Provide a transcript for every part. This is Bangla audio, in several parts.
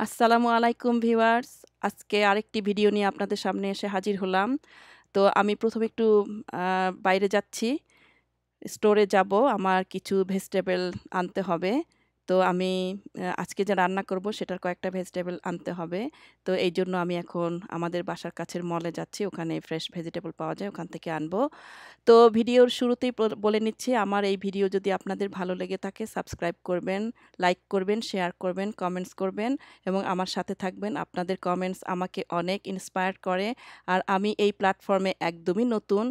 আসসালামু আলাইকুম ভিউয়ার্স। আজকে আরেকটি ভিডিও নিয়ে আপনাদের সামনে এসে হাজির হলাম। তো আমি প্রথমে একটু বাইরে যাচ্ছি। স্টোরে যাব। আমার কিছু ভেজিটেবল আনতে হবে। তো আমি আজকে যা রান্না করব সেটার কয়েকটা ভেজিটেবল আনতে হবে। তো এইজন্য আমি এখন আমাদের বাসার কাছের মলে যাচ্ছি। ওখানে ফ্রেশ ভেজিটেবল পাওয়া যায়, ওখান থেকে আনবো। তো ভিডিওর শুরুতেই বলে নিচ্ছি, আমার এই ভিডিও যদি আপনাদের ভালো লেগে থাকে সাবস্ক্রাইব করবেন, লাইক করবেন, শেয়ার করবেন, কমেন্টস করবেন এবং আমার সাথে থাকবেন। আপনাদের কমেন্টস আমাকে অনেক ইন্সপায়ার করে। আর আমি এই প্ল্যাটফর্মে একদমই নতুন।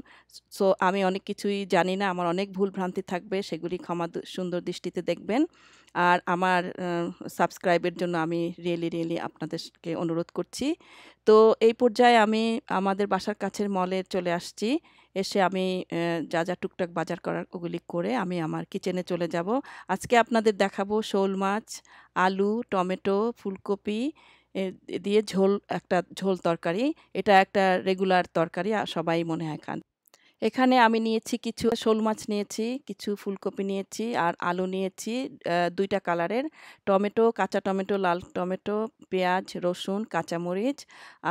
সো আমি অনেক কিছুই জানি না, আমার অনেক ভুল ভ্রান্তি থাকবে, সেগুলি সুন্দর দৃষ্টিতে দেখবেন। আর আমার সাবস্ক্রাইবের জন্য আমি রিয়েলি আপনাদেরকে অনুরোধ করছি। তো এই পর্যায়ে আমি আমাদের বাসার কাছের মলে চলে আসছি। এসে আমি যা টুকটাক বাজার করার ওগুলি করে আমি আমার কিচেনে চলে যাব। আজকে আপনাদের দেখাবো শোল মাছ, আলু, টমেটো, ফুলকপি দিয়ে একটা ঝোল তরকারি। এটা একটা রেগুলার তরকারি, সবাই মনে হয় খান। এখানে আমি নিয়েছি কিছু শোল মাছ নিয়েছি, কিছু ফুলকপি নিয়েছি আর আলু নিয়েছি ২ টা কালারের। টমেটো, কাঁচা টমেটো, লাল টমেটো, পেঁয়াজ, রসুন, কাঁচামরিচ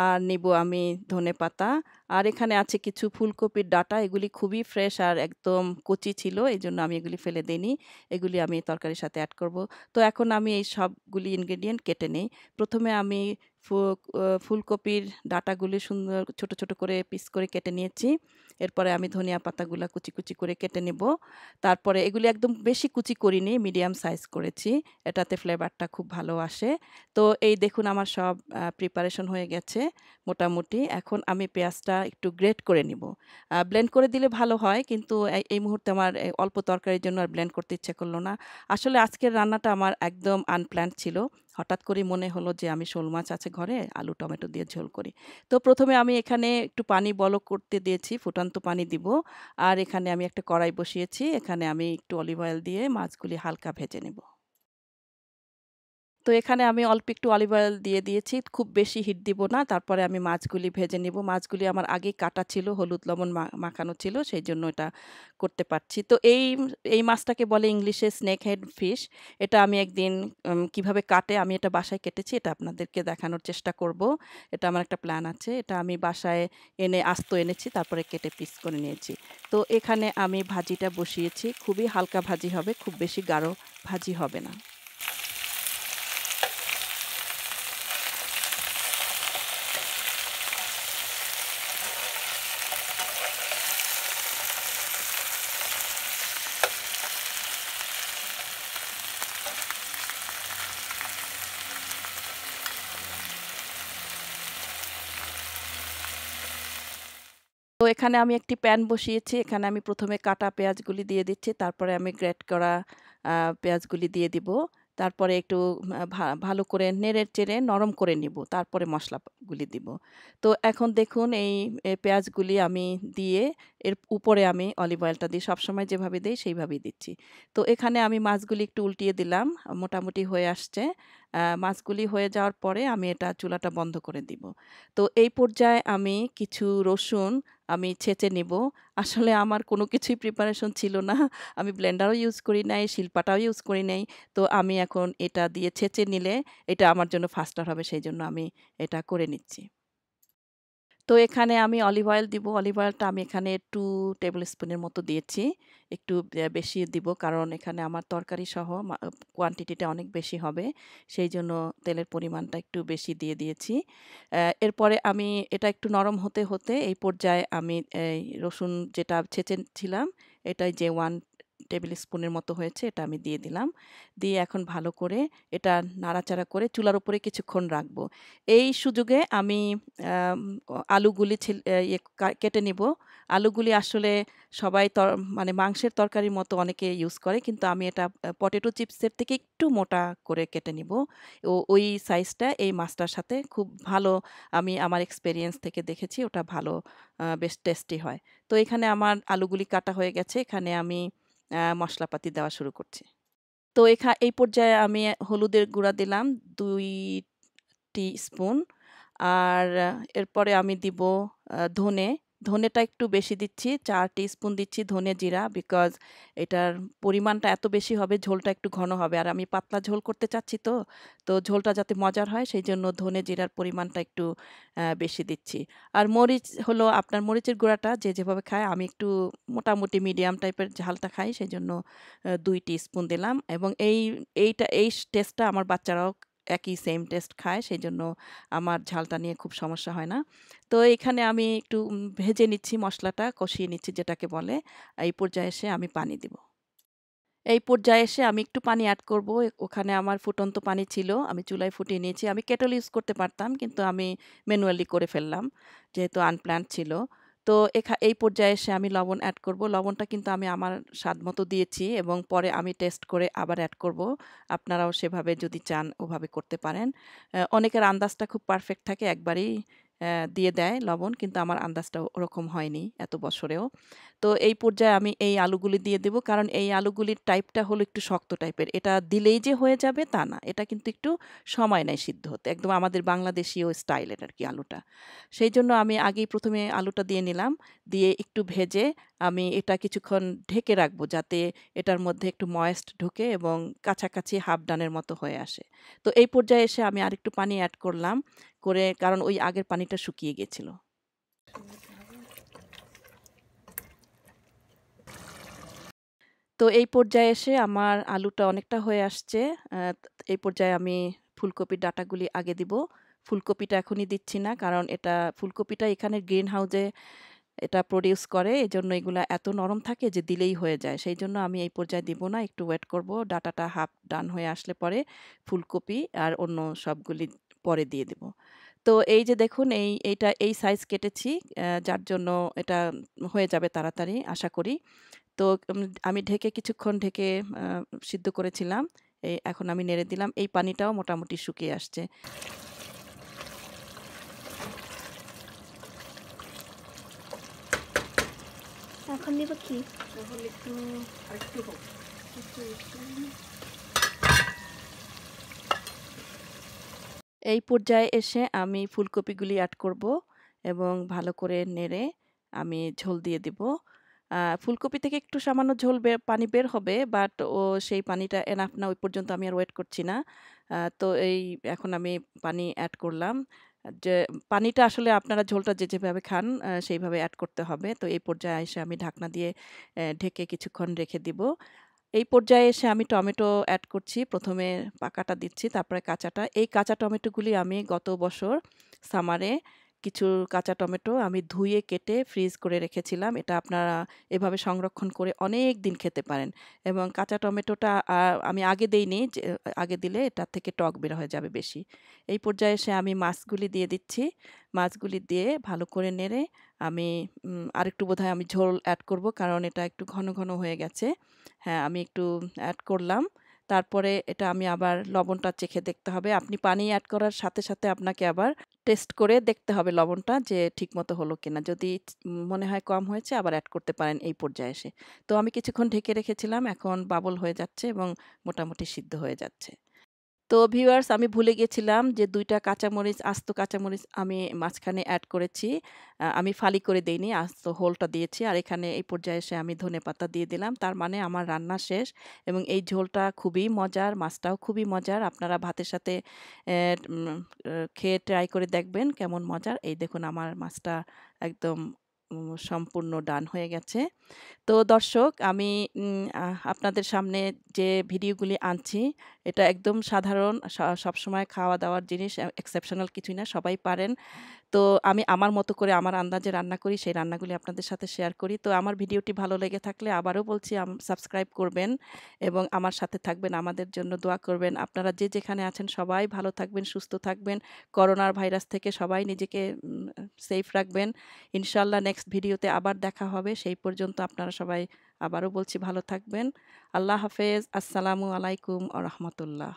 আর নিবো আমি ধনেপাতা। আর এখানে আছে কিছু ফুলকপির ডাঁটা, এগুলি খুবই ফ্রেশ আর একদম কচি ছিল। এজন্য আমি এগুলি ফেলে দেইনি। এগুলি আমি তরকারির সাথে এড করব। তো এখন আমি এই সবগুলি ইনগ্রেডিয়েন্ট কেটে নেই। প্রথমে আমি ফু ফুলকপির ডাঁটাগুলি সুন্দর ছোট করে পিস করে কেটে নিয়েছি। এরপরে আমি ধনিয়া পাতাগুলা কুচি করে কেটে নেব। তারপরে এগুলি একদম বেশি কুচি করিনি, মিডিয়াম সাইজ করেছি। এটাতে ফ্লেভারটা খুব ভালো আসে। তো এই দেখুন আমার সব প্রিপারেশন হয়ে গেছে মোটামুটি। এখন আমি পেঁয়াজটা একটু গ্রেট করে নিব। ব্লেন্ড করে দিলে ভালো হয়, কিন্তু এই মুহূর্তে আমার অল্প তরকারির জন্য আর ব্লেন্ড করতে ইচ্ছে করল না। আসলে আজকের রান্নাটা আমার একদম আনপ্ল্যান্ড ছিল। হঠাৎ করেই মনে হলো যে আমি শোল মাছ আছে ঘরে, আলু টমেটো দিয়ে ঝোল করি। তো প্রথমে আমি এখানে একটু পানি বলক করতে দিয়েছি, ফুটান্ত পানি দিব। আর এখানে আমি একটা কড়াই বসিয়েছি। এখানে আমি একটু অলিভ অয়েল দিয়ে মাছগুলি হালকা ভেজে নেব। তো এখানে আমি অল্প একটু অলিভ অয়েল দিয়ে দিয়েছি। খুব বেশি হিট দিব না। তারপরে আমি মাছগুলি ভেজে নিব। মাছগুলি আমার আগেই কাটা ছিল, হলুদ লবণ মাখানো ছিল। সেইজন্য এটা করতে পারছি। তো এই মাছটাকে বলে ইংলিশে স্নেক হেড ফিশ। এটা আমি একদিন কিভাবে কাটে আমি এটা বাসায় কেটেছি। এটা আপনাদেরকে দেখানোর চেষ্টা করব। এটা আমার একটা প্ল্যান আছে। এটা আমি বাসায় এনে আস্ত এনেছি। তারপরে কেটে পিস করে নিয়েছি। তো এখানে আমি ভাজিটা বসিয়েছি। খুবই হালকা ভাজি হবে। খুব বেশি গাঢ় ভাজি হবে না। তো এখানে আমি একটি প্যান বসিয়েছি। এখানে আমি প্রথমে কাটা পেঁয়াজগুলি দিয়ে দিচ্ছি। তারপরে আমি গ্রেট করা আ পেঁয়াজগুলি দিয়ে দিব। তারপরে একটু ভালো করে নেড়ে-চেড়ে নরম করে নিব। তারপরে মসলাগুলি দিব। তো এখন দেখুন এই পেঁয়াজগুলি আমি দিয়ে এর উপরে আমি অলিভ অয়েলটা দিই। সবসময় যেভাবে দেই সেইভাবেই দিচ্ছি। তো এখানে আমি মাছগুলি একটু উল্টিয়ে দিলাম। মোটামুটি হয়ে আসছে। মাছগুলি হয়ে যাওয়ার পরে আমি এটা চুলাটা বন্ধ করে দিব। তো এই পর্যায়ে আমি কিছু রসুন আমি ছেঁচে নিব। আসলে আমার কোনো কিছুই প্রিপারেশন ছিল না। আমি ব্লেন্ডারও ইউজ করি নাই, শিলপাটাও ইউজ করি নাই। তো আমি এখন এটা দিয়ে ছেঁচে নিলে এটা আমার জন্য ফাস্টার হবে, সেইজন্য আমি এটা করে নিচ্ছি। তো এখানে আমি অলিভ অয়েল দিব। অলিভ অয়েলটা আমি এখানে 2 টেবল স্পুনের মতো দিয়েছি। একটু বেশি দিব, কারণ এখানে আমার তরকারি সহ কোয়ান্টিটিটা অনেক বেশি হবে। সেইজন্য তেলের পরিমাণটা একটু বেশি দিয়ে দিয়েছি। এরপরে আমি এটা একটু নরম হতে এই পর্যায়ে আমি এই রসুন যেটা ছেঁচেছিলাম, এটাই যে 1 টেবিল স্পুনের মতো হয়েছে, এটা আমি দিয়ে দিলাম। দিয়ে এখন ভালো করে এটা নাড়াচাড়া করে চুলার উপরে কিছুক্ষণ রাখবো। এই সুযোগে আমি আম আলুগুলি কেটে নিব। আলুগুলি আসলে সবাই মানে মাংসের তরকারির মতো অনেকে ইউজ করে। কিন্তু আমি এটা পটেটো চিপসের থেকে একটু মোটা করে কেটে নিব। ওই সাইজটা এই মাছটার সাথে খুব ভালো, আমি আমার এক্সপেরিয়েন্স থেকে দেখেছি ওটা ভালো, বেশ টেস্টি হয়। তো এখানে আমার আলুগুলি কাটা হয়ে গেছে। এখানে আমি মশলাপাতি দেওয়া শুরু করছি। তো এই পর্যায়ে আমি হলুদের গুঁড়া দিলাম ২ টি স্পুন। আর এরপরে আমি দিব ধনে। ধনেটা একটু বেশি দিচ্ছি, 4 টিস্পুন দিচ্ছি ধনে জিরা, বিকজ এটার পরিমাণটা এত বেশি হবে, ঝোলটা একটু ঘন হবে। আর আমি পাতলা ঝোল করতে চাচ্ছি তো, তো ঝোলটা যাতে মজার হয় সেই জন্য ধনে জিরার পরিমাণটা একটু বেশি দিচ্ছি। আর মরিচ হলো আপনার মরিচের গুঁড়াটা যে যেভাবে খায়, আমি একটু মোটামুটি মিডিয়াম টাইপের ঝালটা খাই, সেই জন্য 2 টিস্পুন দিলাম। এবং এই টেস্টটা আমার বাচ্চারাও একই সেম টেস্ট খায়, সেই জন্য আমার ঝালটা নিয়ে খুব সমস্যা হয় না। তো এখানে আমি একটু ভেজে নিচ্ছি, মশলাটা কষিয়ে নিচ্ছি যেটাকে বলে। এই পর্যায়ে এসে আমি পানি দিব। এই পর্যায়ে এসে আমি একটু পানি এড করব। ওখানে আমার ফুটন্ত পানি ছিল। আমি চুলায় ফুটিয়ে নিয়েছি। আমি কেটল ইউজ করতে পারতাম, কিন্তু আমি ম্যানুয়ালি করে ফেললাম, যেহেতু আনপ্ল্যান্ড ছিল। তো এই পর্যায়ে এসে আমি লবণ এড করব। লবণটা কিন্তু আমি আমার স্বাদ মতো দিয়েছি এবং পরে আমি টেস্ট করে আবার এড করব। আপনারাও সেভাবে যদি চান ওভাবে করতে পারেন। অনেকের আন্দাজটা খুব পারফেক্ট থাকে, একবারেই দিয়ে দেয় লবণ, কিন্তু আমার আন্দাজটা ওরকম হয়নি এত বছরেও। তো এই পর্যায়ে আমি এই আলুগুলি দিয়ে দেব, কারণ এই আলুগুলির টাইপটা হলো একটু শক্ত টাইপের। এটা দিলেই যে হয়ে যাবে তা না। এটা কিন্তু একটু সময় নেয় সিদ্ধ হতে। একদম আমাদের বাংলাদেশীয় স্টাইলের আরকি আলুটা। সেই জন্য আমি আগেই ১ম এ আলুটা দিয়ে নিলাম। দিয়ে একটু ভেজে আমি এটা কিছুক্ষণ ঢেকে রাখবো, যাতে এটার মধ্যে একটু ময়েস্ট ঢুকে এবং কাছাকাছি হাফ ডানের মতো হয়ে আসে। তো এই পর্যায়ে এসে আমি আরেকটু পানি এড করলাম, কারণ ওই আগের পানিটা শুকিয়ে গেছিল। তো এই পর্যায়ে এসে আমার আলুটা অনেকটা হয়ে আসছে। আ এই পর্যায়ে আমি ফুলকপির ডাঁটাগুলি আগে দিব। ফুলকপিটা এখনই দিচ্ছি না, কারণ ফুলকপিটা এখানে গ্রিন হাউসে এটা প্রোডিউস করে। এজন্য এগুলা এত নরম থাকে যে দিলেই হয়ে যায়। সেইজন্য আমি এই পর্যায়ে দিব না, একটু ওয়েট করব। ডাঁটাটা হাফ ডান হয়ে আসলে পরে ফুলকপি আর অন্য সবগুলি পরে দিয়ে দিব। তো এই যে দেখুন, এইটা এই সাইজ কেটেছি, যার জন্য এটা হয়ে যাবে তাড়াতাড়ি আশা করি। তো আমি কিছুক্ষণ ঢেকে আ সিদ্ধ করেছিলাম। এখন আমি নেড়ে দিলাম। এই পানিটাও মোটামুটি শুকিয়ে আসছে। এখন দিব কি? এখন আরেকটু হোক। এই পর্যায়ে এসে আমি ফুলকপিগুলি এড করব এবং ভালো করে নেড়ে আমি ঝোল দিয়ে দিব। ফুলকপি থেকে একটু সামান্য পানি বের হবে, বাট সেই পানিটা এনাফ না, ওই পর্যন্ত আমি আর ওয়েট করছি না। তো এখন আমি পানি এড করলাম। যে পানিটা আসলে আপনারা ঝোলটা যে যেভাবে খান সেইভাবে এড করতে হবে। তো এই পর্যায়ে এসে আমি ঢাকনা দিয়ে ঢেকে কিছুক্ষণ রেখে দিব। এই পর্যায়ে এসে আমি টমেটো এড করছি। ১ম এ পাকাটা দিচ্ছি, তারপরে কাঁচাটা। এই কাঁচা টমেটোগুলি আমি গত বছর সামারে কিছু কাঁচা টমেটো আমি ধুয়ে কেটে ফ্রিজ করে রেখেছিলাম। এটা আপনারা এভাবে সংরক্ষণ করে অনেক দিন খেতে পারেন। এবং কাঁচা টমেটোটা আমি আগে দেইনি, যে আগে দিলে এটার থেকে টক বের হয়ে যাবে বেশি। এই পর্যায়ে এসে আমি মাছগুলি দিয়ে দিচ্ছি। মাছগুলি দিয়ে ভালো করে নেড়ে আমি আরেকটু বোধহয় আমি ঝোল এড করব, কারণ এটা একটু ঘন, ঘন হয়ে গেছে। হ্যাঁ, আমি একটু এড করলাম। তারপরে এটা আমি আবার লবণটা চেখে দেখতে হবে। আপনি পানি এড করার সাথে, সাথে আপনাকে আবার টেস্ট করে দেখতে হবে লবণটা যে ঠিকমতো হলো কিনা। যদি মনে হয় কম হয়েছে, আবার এড করতে পারেন এই পর্যায়ে এসে। তো আমি কিছুক্ষণ ঢেকে রেখেছিলাম। এখন বাবল হয়ে যাচ্ছে এবং মোটামুটি সিদ্ধ হয়ে যাচ্ছে। তো ভিউয়ার্স, আমি ভুলে গেছিলাম যে ২ টা কাঁচামরিচ, আস্ত কাঁচামরিচ আমি মাঝখানে এড করেছি। আমি ফালি করে দেইনি, আস্ত হোলটা দিয়েছি। আর এখানে এই পর্যায়ে এসে আমি ধনেপাতা দিয়ে দিলাম। তার মানে আমার রান্না শেষ এবং এই ঝোলটা খুবই মজার, মাছটাও খুবই মজার। আপনারা ভাতের সাথে অ্যা উম খেয়ে ট্রাই করে দেখবেন কেমন মজার। এই দেখুন, আমার মাছটা একদম সম্পূর্ণ ডান হয়ে গেছে। তো দর্শক, আমি আপনাদের সামনে যে ভিডিওগুলি আনছি, এটা একদম সাধারণ, সবসময় খাওয়া-দাওয়ার জিনিস, এক্সেপশনাল কিছুই না, সবাই পারেন। তো আমি আমার মতো করে আমার আন্দাজে রান্না করি, সেই রান্নাগুলি আপনাদের সাথে শেয়ার করি। তো আমার ভিডিওটি ভালো লেগে থাকলে আবারও বলছি, সাবস্ক্রাইব করবেন এবং আমার সাথে থাকবেন, আমাদের জন্য দোয়া করবেন। আপনারা যে যেখানে আছেন সবাই ভালো থাকবেন, সুস্থ থাকবেন। করোনার ভাইরাস থেকে সবাই নিজেকে সেফ রাখবেন। ইনশাআল্লাহ নেক্সট ভিডিওতে আবার দেখা হবে। সেই পর্যন্ত আপনারা সবাই, আবারও বলছি, ভালো থাকবেন। আল্লাহ হাফেজ। আসসালামু আলাইকুম ওয়া রাহমাতুল্লাহ।